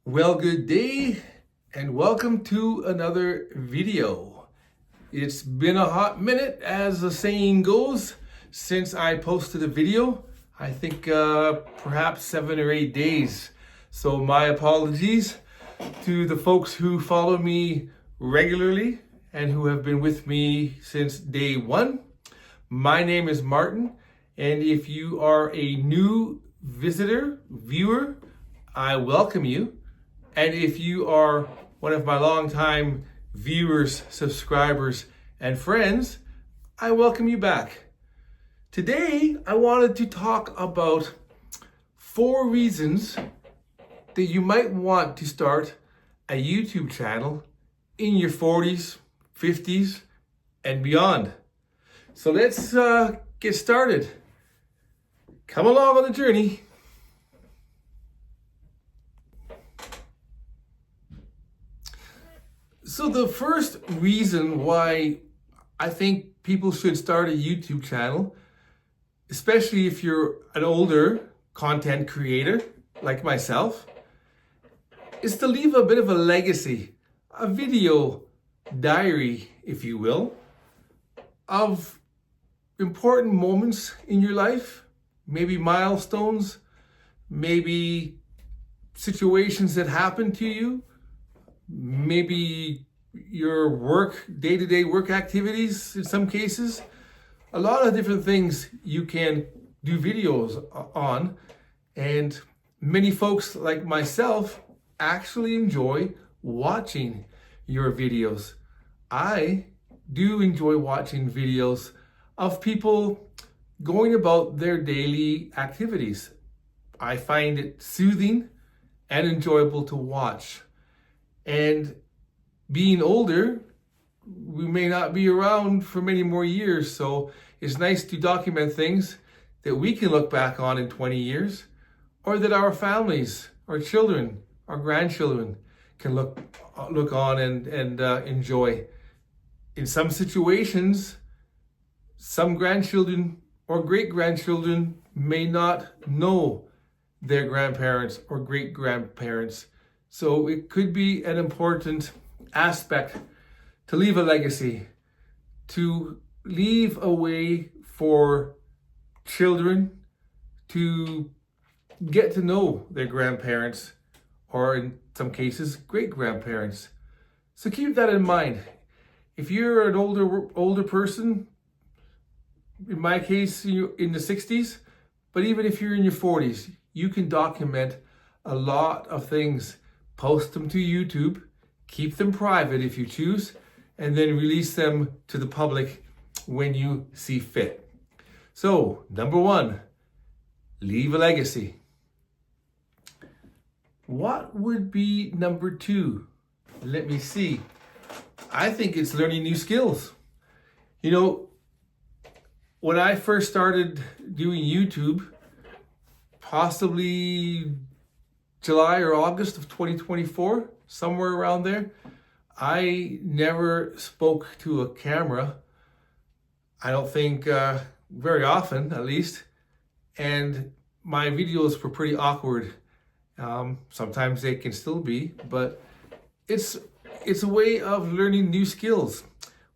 Well, good day and welcome to another video. It's been a hot minute, as the saying goes, since I posted a video. I think perhaps 7 or 8 days. So my apologies to the folks who follow me regularly and who have been with me since day one. My name is Martin, and if you are a new viewer, I welcome you. And if you are one of my longtime viewers, subscribers, and friends, I welcome you back. Today, I wanted to talk about 4 reasons that you might want to start a YouTube channel in your 40s, 50s, and beyond. So let's get started. Come along on the journey. So the first reason why I think people should start a YouTube channel, especially if you're an older content creator like myself, is to leave a bit of a legacy, a video diary, if you will, of important moments in your life, maybe milestones, maybe situations that happened to you, maybe your day-to-day work activities in some cases. A lot of different things you can do videos on, and many folks like myself actually enjoy watching your videos. I do enjoy watching videos of people going about their daily activities. I find it soothing and enjoyable to watch. And being older, we may not be around for many more years, so it's nice to document things that we can look back on in 20 years, or that our families, our children, our grandchildren can look on and enjoy. In some situations, some grandchildren or great-grandchildren may not know their grandparents or great-grandparents. So it could be an important aspect to leave a legacy, to leave a way for children to get to know their grandparents, or in some cases, great-grandparents. So keep that in mind. If you're an older person, in my case, you're in the 60s, but even if you're in your 40s, you can document a lot of things. Post them to YouTube, keep them private if you choose, and then release them to the public when you see fit. So, number 1, leave a legacy. What would be number 2? Let me see. I think it's learning new skills. You know, when I first started doing YouTube, possibly July or August of 2024, somewhere around there, I never spoke to a camera. I don't think very often, at least. And my videos were pretty awkward. Sometimes they can still be, but it's a way of learning new skills.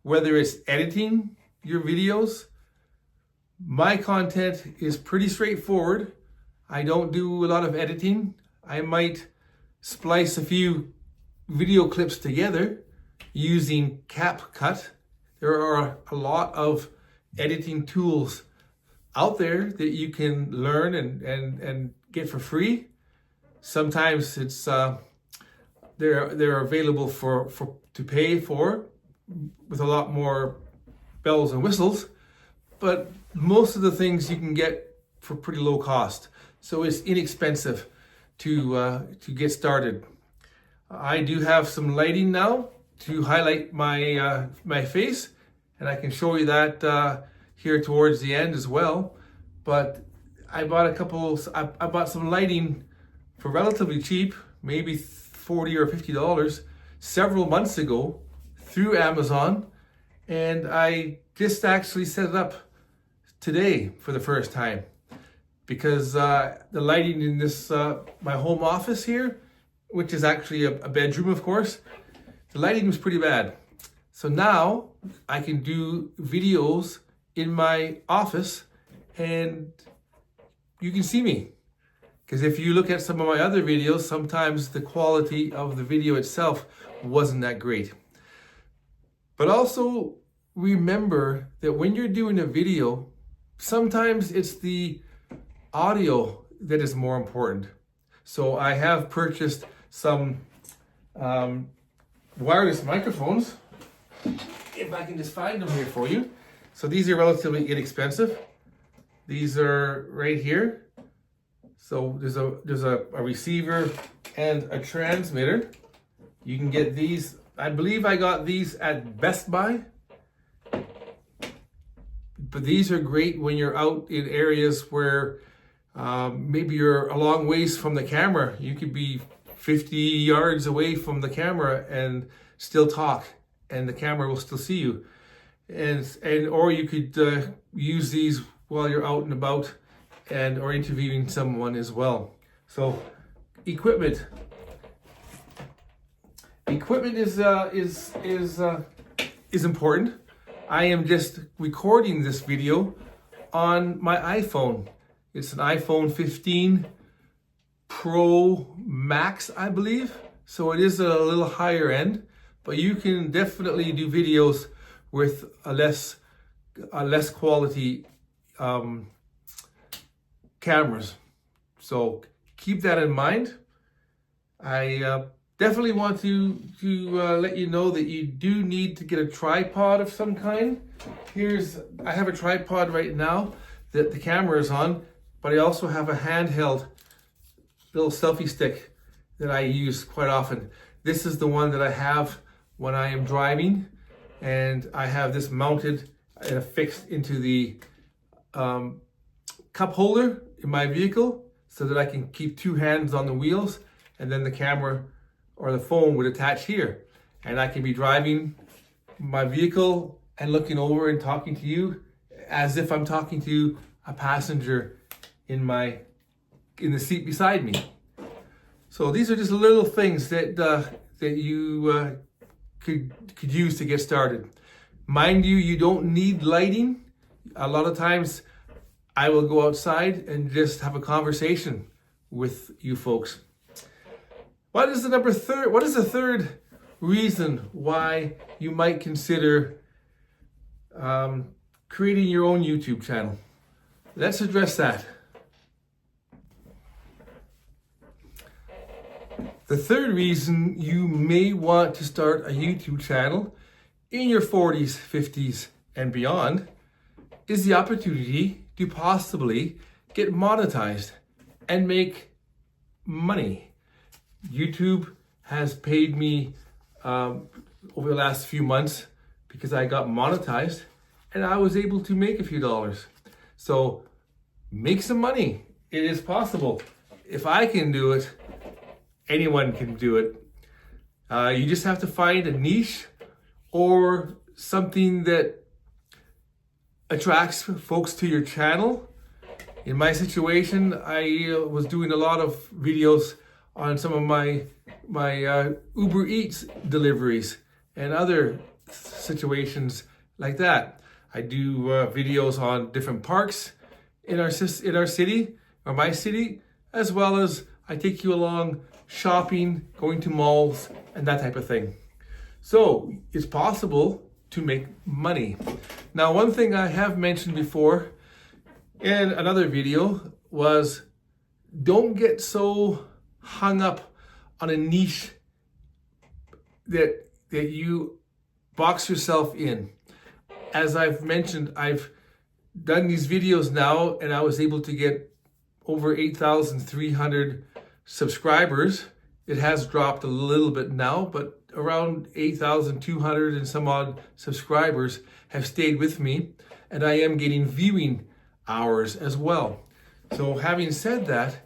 Whether it's editing your videos, my content is pretty straightforward. I don't do a lot of editing. I might splice a few video clips together using CapCut. There are a lot of editing tools out there that you can learn and get for free. Sometimes it's they're available to pay for, with a lot more bells and whistles, but most of the things you can get for pretty low cost. So it's inexpensive to get started. I do have some lighting now to highlight my face, and I can show you that here towards the end as well. But I bought some lighting for relatively cheap, maybe $40 or $50, several months ago through Amazon, and I just actually set it up today for the first time, because the lighting in this my home office here which is actually a bedroom, of course. The lighting was pretty bad. So now I can do videos in my office and you can see me. Because if you look at some of my other videos, sometimes the quality of the video itself wasn't that great. But also remember that when you're doing a video, sometimes it's the audio that is more important. So I have purchased some wireless microphones, if I can just find them here for you. So these are relatively inexpensive. These are right here. So there's a receiver and a transmitter. You can get these, I believe I got these at Best Buy. But these are great when you're out in areas where maybe you're a long ways from the camera. You could be 50 yards away from the camera and still talk, and the camera will still see you. And or you could use these while you're out and about or interviewing someone as well. So equipment is important. I am just recording this video on my iPhone. It's an iPhone 15 Pro Max, I believe. So it is a little higher end, but you can definitely do videos with a less quality cameras. So keep that in mind. I definitely want to let you know that you do need to get a tripod of some kind. I have a tripod right now that the camera is on, but I also have a handheld little selfie stick that I use quite often. This is the one that I have when I am driving, and I have this mounted and affixed into the cup holder in my vehicle so that I can keep two hands on the wheels, and then the camera or the phone would attach here, and I can be driving my vehicle and looking over and talking to you as if I'm talking to a passenger in the seat beside me. So these are just little things that you could use to get started. Mind you, you don't need lighting. A lot of times I will go outside and just have a conversation with you folks. What is the third reason why you might consider creating your own YouTube channel? Let's address that. The third reason you may want to start a YouTube channel in your 40s, 50s, and beyond is the opportunity to possibly get monetized and make money. YouTube has paid me over the last few months because I got monetized and I was able to make a few dollars. So make some money. It is possible. If I can do it, anyone can do it. You just have to find a niche or something that attracts folks to your channel. In my situation, I was doing a lot of videos on some of my Uber Eats deliveries and other situations like that. I do videos on different parks in our city, or my city, as well as I take you along shopping, going to malls, and that type of thing. So it's possible to make money. Now, one thing I have mentioned before in another video was don't get so hung up on a niche that you box yourself in. As I've mentioned, I've done these videos now and I was able to get over 8,300 subscribers. It has dropped a little bit now, but around 8,200 and some odd subscribers have stayed with me, and I am getting viewing hours as well. So having said that,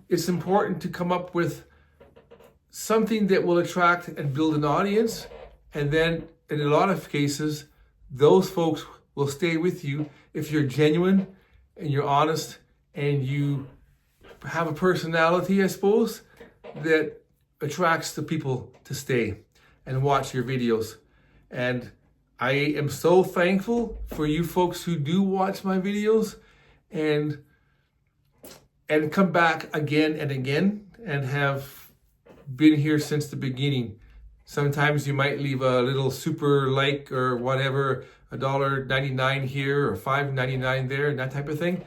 it's important to come up with something that will attract and build an audience, and then in a lot of cases, those folks will stay with you if you're genuine and you're honest and you have a personality, I suppose, that attracts the people to stay and watch your videos. And I am so thankful for you folks who do watch my videos and come back again and again and have been here since the beginning. Sometimes you might leave a little super like or whatever, $1.99 here or $5.99 there, and that type of thing.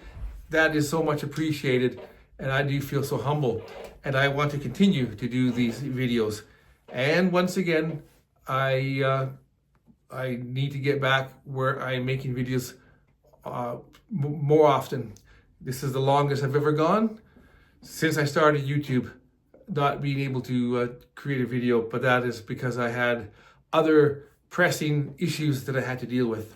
That is so much appreciated, and I do feel so humble. And I want to continue to do these videos. And once again, I need to get back where I'm making videos more often. This is the longest I've ever gone since I started YouTube, not being able to create a video, but that is because I had other pressing issues that I had to deal with.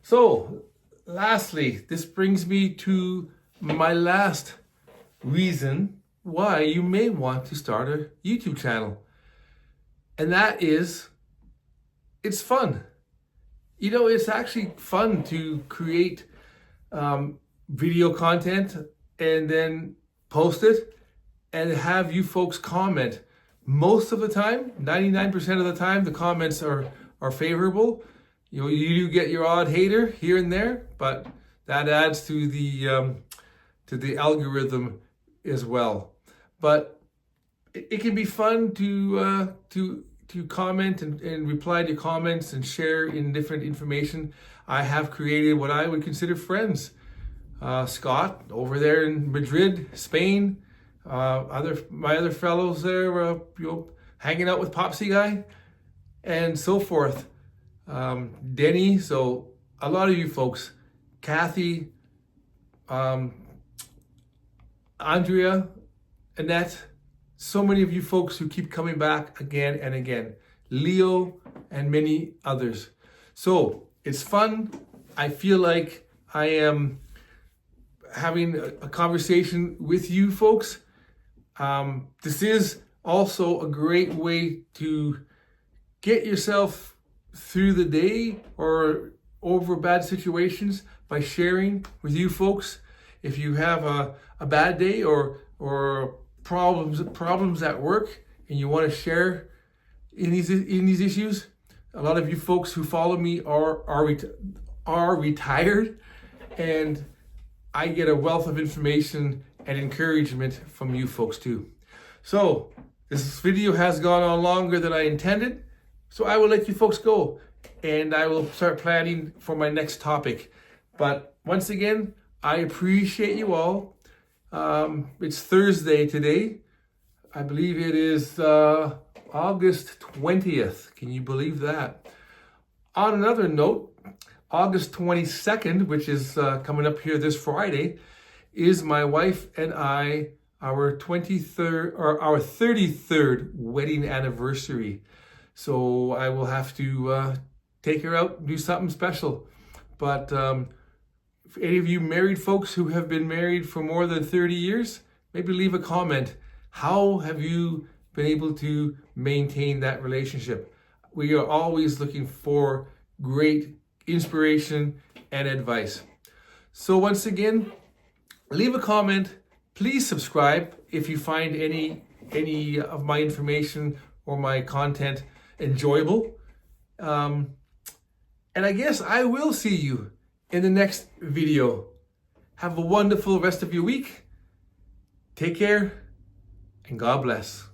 So, lastly, this brings me to my last reason why you may want to start a YouTube channel. And that is, it's fun. You know, it's actually fun to create video content and then post it and have you folks comment. Most of the time, 99% of the time, the comments are favorable. You know, you do get your odd hater here and there, but that adds to the algorithm as well. But it can be fun to comment and reply to comments and share in different information. I have created what I would consider friends. Scott over there in Madrid, Spain. My other fellows there, hanging out with Popsy Guy, and so forth. Denny. So a lot of you folks, Kathy, Andrea, Annette. So many of you folks who keep coming back again and again. Leo and many others. So it's fun. I feel like I am having a conversation with you folks. This is also a great way to get yourself through the day or over bad situations by sharing with you folks. If you have a bad day or problems at work and you want to share in these issues, a lot of you folks who follow me are retired, and I get a wealth of information and encouragement from you folks too. So this video has gone on longer than I intended, so I will let you folks go and I will start planning for my next topic. But once again, I appreciate you all. It's Thursday today. I believe it is August 20th. Can you believe that? On another note, August 22nd, which is coming up here this Friday, is my wife and I, our 33rd wedding anniversary. So I will have to take her out and do something special. But if any of you married folks who have been married for more than 30 years, maybe leave a comment. How have you been able to maintain that relationship? We are always looking for great inspiration and advice. So once again, leave a comment. Please subscribe if you find any of my information or my content enjoyable. And I guess I will see you in the next video. Have a wonderful rest of your week. Take care and God bless.